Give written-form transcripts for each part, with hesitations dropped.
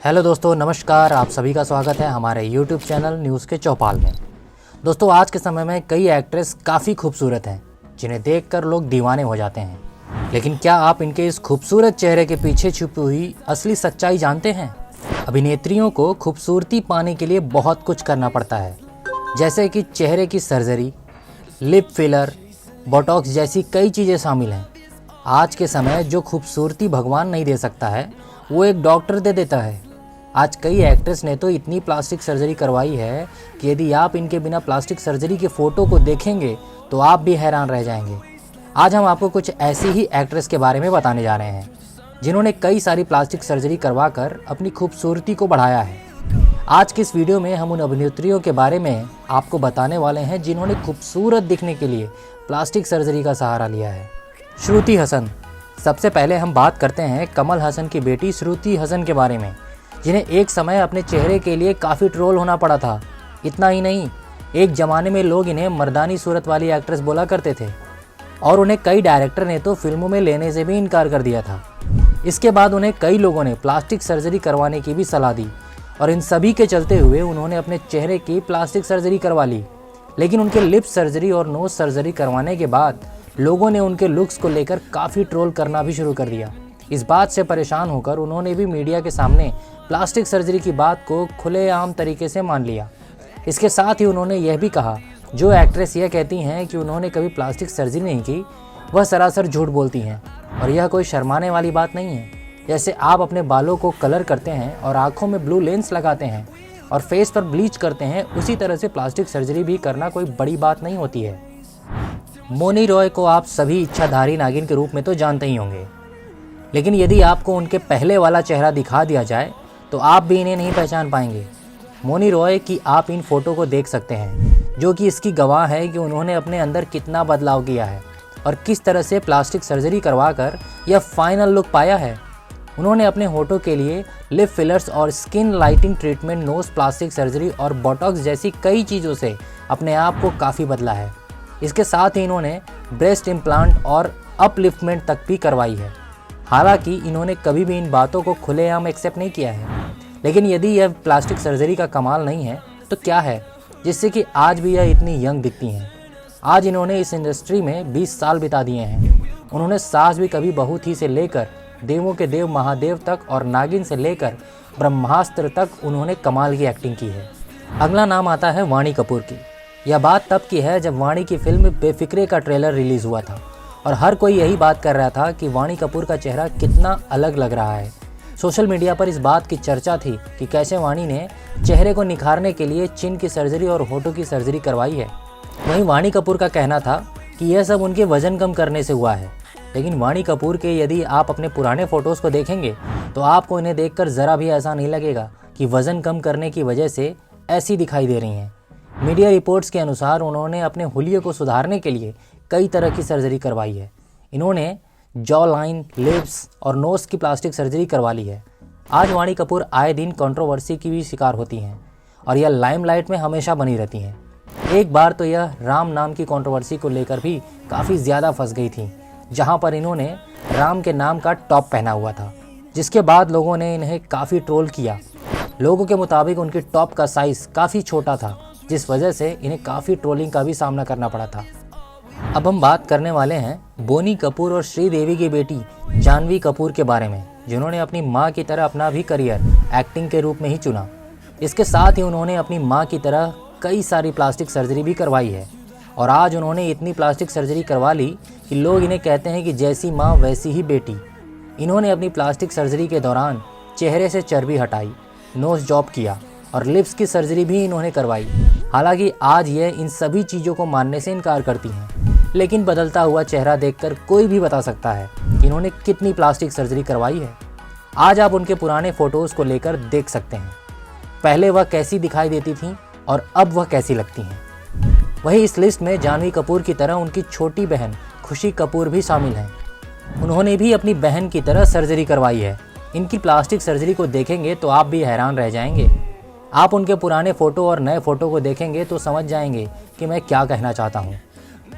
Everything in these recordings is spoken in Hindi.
हेलो दोस्तों, नमस्कार। आप सभी का स्वागत है हमारे यूट्यूब चैनल न्यूज़ के चौपाल में। दोस्तों, आज के समय में कई एक्ट्रेस काफ़ी खूबसूरत हैं जिन्हें देखकर लोग दीवाने हो जाते हैं। लेकिन क्या आप इनके इस खूबसूरत चेहरे के पीछे छुपी हुई असली सच्चाई जानते हैं? अभिनेत्रियों को खूबसूरती पाने के लिए बहुत कुछ करना पड़ता है, जैसे कि चेहरे की सर्जरी, लिप फिलर, बोटॉक्स जैसी कई चीज़ें शामिल हैं। आज के समय जो खूबसूरती भगवान नहीं दे सकता है, वो एक डॉक्टर दे देता है। आज कई एक्ट्रेस ने तो इतनी प्लास्टिक सर्जरी करवाई है कि यदि आप इनके बिना प्लास्टिक सर्जरी के फ़ोटो को देखेंगे तो आप भी हैरान रह जाएंगे। आज हम आपको कुछ ऐसी ही एक्ट्रेस के बारे में बताने जा रहे हैं जिन्होंने कई सारी प्लास्टिक सर्जरी करवा कर अपनी खूबसूरती को बढ़ाया है। आज की इस वीडियो में हम उन अभिनेत्रियों के बारे में आपको बताने वाले हैं जिन्होंने खूबसूरत दिखने के लिए प्लास्टिक सर्जरी का सहारा लिया है। श्रुति हसन। सबसे पहले हम बात करते हैं कमल हसन की बेटी श्रुति हसन के बारे में, जिन्हें एक समय अपने चेहरे के लिए काफ़ी ट्रोल होना पड़ा था। इतना ही नहीं, एक ज़माने में लोग इन्हें मर्दानी सूरत वाली एक्ट्रेस बोला करते थे और उन्हें कई डायरेक्टर ने तो फिल्मों में लेने से भी इनकार कर दिया था। इसके बाद उन्हें कई लोगों ने प्लास्टिक सर्जरी करवाने की भी सलाह दी और इन सभी के चलते हुए उन्होंने अपने चेहरे की प्लास्टिक सर्जरी करवा ली। लेकिन उनके लिप सर्जरी और नोज सर्जरी करवाने के बाद लोगों ने उनके लुक्स को लेकर काफ़ी ट्रोल करना भी शुरू कर दिया। इस बात से परेशान होकर उन्होंने भी मीडिया के सामने प्लास्टिक सर्जरी की बात को खुलेआम तरीके से मान लिया। इसके साथ ही उन्होंने यह भी कहा, जो एक्ट्रेस यह कहती हैं कि उन्होंने कभी प्लास्टिक सर्जरी नहीं की, वह सरासर झूठ बोलती हैं और यह कोई शर्माने वाली बात नहीं है। जैसे आप अपने बालों को कलर करते हैं और आँखों में ब्लू लेंस लगाते हैं और फेस पर ब्लीच करते हैं, उसी तरह से प्लास्टिक सर्जरी भी करना कोई बड़ी बात नहीं होती है। मौनी रॉय को आप सभी इच्छाधारी नागिन के रूप में तो जानते ही होंगे, लेकिन यदि आपको उनके पहले वाला चेहरा दिखा दिया जाए तो आप भी इन्हें नहीं पहचान पाएंगे। मौनी रॉय की आप इन फोटो को देख सकते हैं, जो कि इसकी गवाह है कि उन्होंने अपने अंदर कितना बदलाव किया है और किस तरह से प्लास्टिक सर्जरी करवाकर यह फाइनल लुक पाया है। उन्होंने अपने होठों के लिए लिप फिलर्स और skin lighting treatment, nose plastic surgery और बोटॉक्स जैसी कई चीज़ों से अपने आप को काफ़ी बदला है। इसके साथ ही इन्होंने ब्रेस्ट इम्प्लांट और अपलिफ्टमेंट तक भी करवाई है। हालांकि इन्होंने कभी भी इन बातों को खुलेआम एक्सेप्ट नहीं किया है। लेकिन यदि यह प्लास्टिक सर्जरी का कमाल नहीं है तो क्या है, जिससे कि आज भी यह इतनी यंग दिखती हैं। आज इन्होंने इस इंडस्ट्री में 20 साल बिता दिए हैं। उन्होंने सास भी कभी बहू थी से लेकर देवों के देव महादेव तक और नागिन से लेकर ब्रह्मास्त्र तक उन्होंने कमाल की एक्टिंग की है। अगला नाम आता है वाणी कपूर की। यह बात तब की है जब वाणी की फिल्म बेफिक्रे का ट्रेलर रिलीज़ हुआ था और हर कोई यही बात कर रहा था कि वाणी कपूर का चेहरा कितना अलग लग रहा है। सोशल मीडिया पर इस बात की चर्चा थी कि कैसे वाणी ने चेहरे को निखारने के लिए चिन की सर्जरी और होठों की सर्जरी करवाई है। वहीं वाणी कपूर का कहना था कि यह सब उनके वजन कम करने से हुआ है। लेकिन वाणी कपूर के यदि आप अपने पुराने फ़ोटोज़ को देखेंगे तो आपको इन्हें देखकर ज़रा भी ऐसा नहीं लगेगा कि वज़न कम करने की वजह से ऐसी दिखाई दे रही हैं। मीडिया रिपोर्ट्स के अनुसार उन्होंने अपने हुलिये को सुधारने के लिए कई तरह की सर्जरी करवाई है। इन्होंने जॉ लाइन, लिप्स और नोज की प्लास्टिक सर्जरी करवा ली है। आज वाणी कपूर आए दिन कंट्रोवर्सी की भी शिकार होती हैं और यह लाइमलाइट में हमेशा बनी रहती हैं। एक बार तो यह राम नाम की कंट्रोवर्सी को लेकर भी काफ़ी ज़्यादा फंस गई थी, जहां पर इन्होंने राम के नाम का टॉप पहना हुआ था, जिसके बाद लोगों ने इन्हें काफ़ी ट्रोल किया। लोगों के मुताबिक उनके टॉप का साइज़ काफ़ी छोटा था, जिस वजह से इन्हें काफ़ी ट्रोलिंग का भी सामना करना पड़ा था। अब हम बात करने वाले हैं बोनी कपूर और श्रीदेवी की बेटी जानवी कपूर के बारे में, जिन्होंने अपनी मां की तरह अपना भी करियर एक्टिंग के रूप में ही चुना। इसके साथ ही उन्होंने अपनी मां की तरह कई सारी प्लास्टिक सर्जरी भी करवाई है और आज उन्होंने इतनी प्लास्टिक सर्जरी करवा ली कि लोग इन्हें कहते हैं कि जैसी माँ वैसी ही बेटी। इन्होंने अपनी प्लास्टिक सर्जरी के दौरान चेहरे से चर्बी हटाई, नोज जॉब किया और लिप्स की सर्जरी भी इन्होंने करवाई। हालांकि आज ये इन सभी चीज़ों को मानने से इनकार करती हैं, लेकिन बदलता हुआ चेहरा देखकर कोई भी बता सकता है कि इन्होंने कितनी प्लास्टिक सर्जरी करवाई है। आज आप उनके पुराने फ़ोटोज़ को लेकर देख सकते हैं, पहले वह कैसी दिखाई देती थीं और अब वह कैसी लगती हैं। वहीं इस लिस्ट में जानवी कपूर की तरह उनकी छोटी बहन खुशी कपूर भी शामिल हैं। उन्होंने भी अपनी बहन की तरह सर्जरी करवाई है। इनकी प्लास्टिक सर्जरी को देखेंगे तो आप भी हैरान रह जाएंगे। आप उनके पुराने फ़ोटो और नए फ़ोटो को देखेंगे तो समझ जाएंगे कि मैं क्या कहना चाहता हूँ।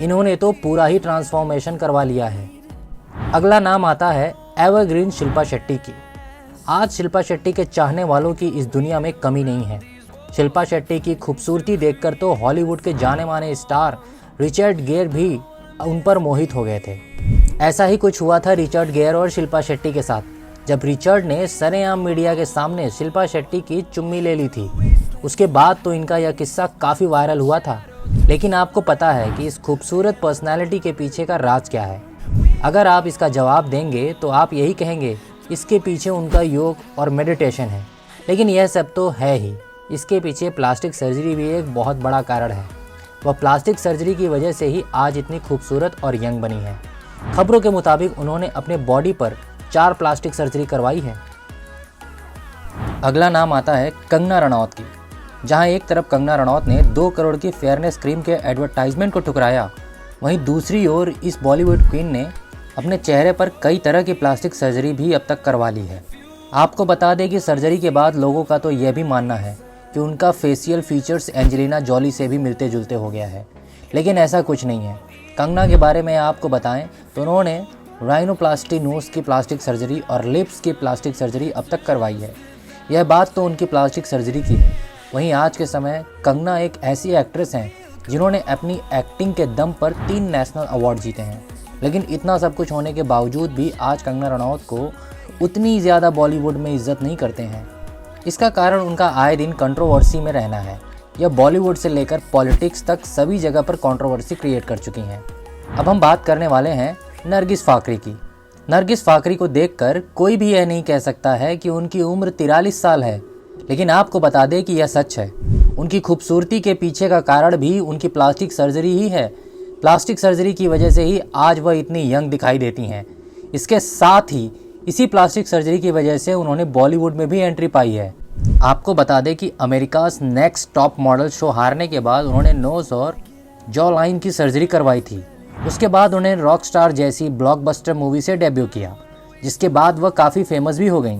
इन्होंने तो पूरा ही ट्रांसफॉर्मेशन करवा लिया है। अगला नाम आता है एवरग्रीन शिल्पा शेट्टी की। आज शिल्पा शेट्टी के चाहने वालों की इस दुनिया में कमी नहीं है। शिल्पा शेट्टी की खूबसूरती देखकर तो हॉलीवुड के जाने माने स्टार रिचर्ड गियर भी उन पर मोहित हो गए थे। ऐसा ही कुछ हुआ था रिचर्ड गियर और शिल्पा शेट्टी के साथ, जब रिचर्ड ने सरेआम मीडिया के सामने शिल्पा शेट्टी की चुम्मी ले ली थी। उसके बाद तो इनका यह किस्सा काफ़ी वायरल हुआ था। लेकिन आपको पता है कि इस खूबसूरत पर्सनैलिटी के पीछे का राज क्या है? अगर आप इसका जवाब देंगे तो आप यही कहेंगे इसके पीछे उनका योग और मेडिटेशन है। लेकिन यह सब तो है ही, इसके पीछे प्लास्टिक सर्जरी भी एक बहुत बड़ा कारण है। वह प्लास्टिक सर्जरी की वजह से ही आज इतनी खूबसूरत और यंग बनी है। खबरों के मुताबिक उन्होंने अपने बॉडी पर 4 प्लास्टिक सर्जरी करवाई है। अगला नाम आता है कंगना रनौत की। जहां एक तरफ कंगना रनौत ने 2 करोड़ की फेयरनेस क्रीम के एडवर्टाइजमेंट को ठुकराया, वहीं दूसरी ओर इस बॉलीवुड क्वीन ने अपने चेहरे पर कई तरह की प्लास्टिक सर्जरी भी अब तक करवा ली है। आपको बता दें कि सर्जरी के बाद लोगों का तो यह भी मानना है कि उनका फेशियल फीचर्स एंजेलिना जॉली से भी मिलते जुलते हो गया है। लेकिन ऐसा कुछ नहीं है। कंगना के बारे में आपको बताएं तो उन्होंने राइनोप्लास्टी नोज की प्लास्टिक सर्जरी और लिप्स की प्लास्टिक सर्जरी अब तक करवाई है। यह बात तो उनकी प्लास्टिक सर्जरी की है। वहीं आज के समय कंगना एक ऐसी एक्ट्रेस हैं जिन्होंने अपनी एक्टिंग के दम पर 3 नेशनल अवार्ड जीते हैं। लेकिन इतना सब कुछ होने के बावजूद भी आज कंगना रनौत को उतनी ज़्यादा बॉलीवुड में इज्जत नहीं करते हैं। इसका कारण उनका आए दिन कंट्रोवर्सी में रहना है। यह बॉलीवुड से लेकर पॉलिटिक्स तक सभी जगह पर कंट्रोवर्सी क्रिएट कर चुकी हैं। अब हम बात करने वाले हैं नरगिस फाकरी की। नरगिस फाकरी को देखकर कोई भी यह नहीं कह सकता है कि उनकी उम्र 43 साल है। लेकिन आपको बता दें कि यह सच है। उनकी खूबसूरती के पीछे का कारण भी उनकी प्लास्टिक सर्जरी ही है। प्लास्टिक सर्जरी की वजह से ही आज वह इतनी यंग दिखाई देती हैं। इसके साथ ही इसी प्लास्टिक सर्जरी की वजह से उन्होंने बॉलीवुड में भी एंट्री पाई है। आपको बता दें कि America's next top model show हारने के बाद उन्होंने नोज और जॉ लाइन की सर्जरी करवाई थी। उसके बाद उन्हें रॉक स्टार जैसी ब्लॉकबस्टर मूवी से डेब्यू किया, जिसके बाद वह काफ़ी फेमस भी हो गई।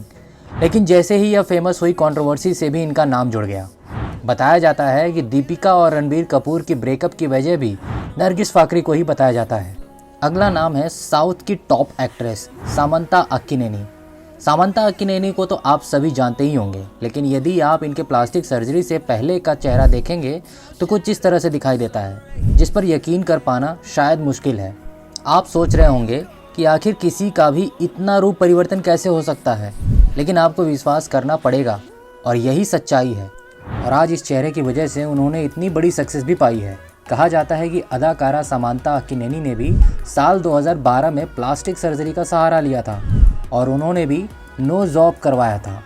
लेकिन जैसे ही यह फेमस हुई, कंट्रोवर्सी से भी इनका नाम जुड़ गया। बताया जाता है कि दीपिका और रणबीर कपूर की ब्रेकअप की वजह भी नरगिस फाकरी को ही बताया जाता है। अगला नाम है साउथ की टॉप एक्ट्रेस सामंता अक्किनेनी। सामंता अक्किनेनी को तो आप सभी जानते ही होंगे, लेकिन यदि आप इनके प्लास्टिक सर्जरी से पहले का चेहरा देखेंगे तो कुछ इस तरह से दिखाई देता है, जिस पर यकीन कर पाना शायद मुश्किल है। आप सोच रहे होंगे कि आखिर किसी का भी इतना रूप परिवर्तन कैसे हो सकता है, लेकिन आपको विश्वास करना पड़ेगा और यही सच्चाई है। और आज इस चेहरे की वजह से उन्होंने इतनी बड़ी सक्सेस भी पाई है। कहा जाता है कि अदाकारा सामंता अक्किनेनी ने भी साल 2012 में प्लास्टिक सर्जरी का सहारा लिया था और उन्होंने भी नोज जॉब करवाया था।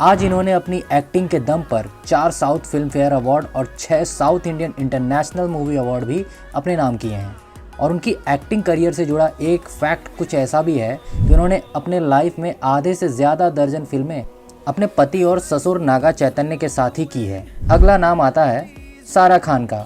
आज इन्होंने अपनी एक्टिंग के दम पर 4 साउथ फिल्म फेयर अवार्ड और 6 south Indian international movie award भी अपने नाम किए हैं। और उनकी एक्टिंग करियर से जुड़ा एक फैक्ट कुछ ऐसा भी है कि उन्होंने अपने लाइफ में आधे से ज़्यादा दर्जन फिल्में अपने पति और ससुर नागा चैतन्य के साथ ही की है। अगला नाम आता है सारा खान का।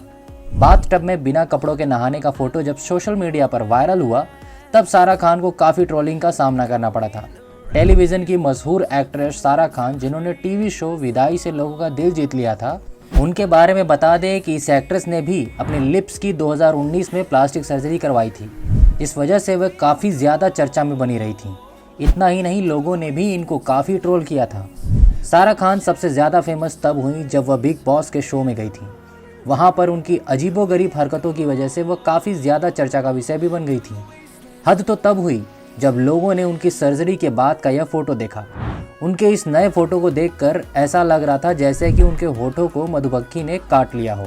बाथटब में बिना कपड़ों के नहाने का फोटो जब सोशल मीडिया पर वायरल हुआ, तब सारा खान को काफ़ी ट्रोलिंग का सामना करना पड़ा था। टेलीविज़न की मशहूर एक्ट्रेस सारा खान, जिन्होंने टीवी शो विदाई से लोगों का दिल जीत लिया था, उनके बारे में बता दें कि इस एक्ट्रेस ने भी अपने लिप्स की 2019 में प्लास्टिक सर्जरी करवाई थी, जिस वजह से वह काफ़ी ज़्यादा चर्चा में बनी रही थी। इतना ही नहीं, लोगों ने भी इनको काफ़ी ट्रोल किया था। सारा खान सबसे ज़्यादा फेमस तब हुई जब वह बिग बॉस के शो में गई थी। वहाँ पर उनकी अजीबोगरीब हरकतों की वजह से वह काफ़ी ज़्यादा चर्चा का विषय भी बन गई थी। हद तो तब हुई जब लोगों ने उनकी सर्जरी के बाद का यह फ़ोटो देखा। उनके इस नए फ़ोटो को देखकर ऐसा लग रहा था जैसे कि उनके होठों को मधुमक्खी ने काट लिया हो।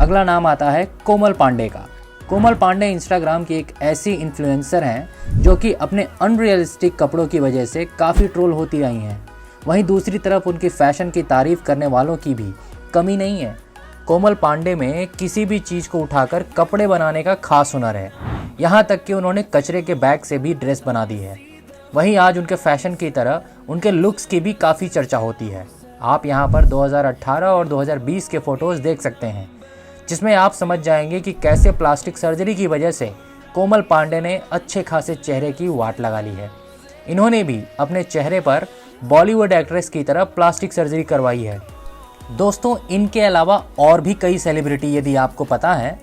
अगला नाम आता है कोमल पांडे का। कोमल पांडे इंस्टाग्राम की एक ऐसी इन्फ्लुएंसर हैं जो कि अपने अनरियलिस्टिक कपड़ों की वजह से काफ़ी ट्रोल होती आई हैं। वहीं दूसरी तरफ उनकी फैशन की तारीफ करने वालों की भी कमी नहीं है। कोमल पांडे में किसी भी चीज़ को उठाकर कपड़े बनाने का खास हुनर है। यहाँ तक कि उन्होंने कचरे के बैग से भी ड्रेस बना दी है। वहीं आज उनके फैशन की तरह उनके लुक्स की भी काफ़ी चर्चा होती है। आप यहाँ पर 2018 और 2020 के फ़ोटोज़ देख सकते हैं, जिसमें आप समझ जाएंगे कि कैसे प्लास्टिक सर्जरी की वजह से कोमल पांडे ने अच्छे खासे चेहरे की वाट लगा ली है। इन्होंने भी अपने चेहरे पर बॉलीवुड एक्ट्रेस की तरह प्लास्टिक सर्जरी करवाई है। दोस्तों, इनके अलावा और भी कई सेलिब्रिटी यदि आपको पता है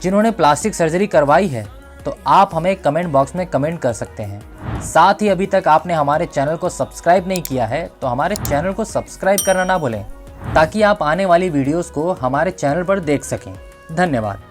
जिन्होंने प्लास्टिक सर्जरी करवाई है, तो तो आप हमें कमेंट बॉक्स में कमेंट कर सकते हैं। साथ ही अभी तक आपने हमारे चैनल को सब्सक्राइब नहीं किया है तो हमारे चैनल को सब्सक्राइब करना ना भूलें, ताकि आप आने वाली वीडियोस को हमारे चैनल पर देख सकें। धन्यवाद।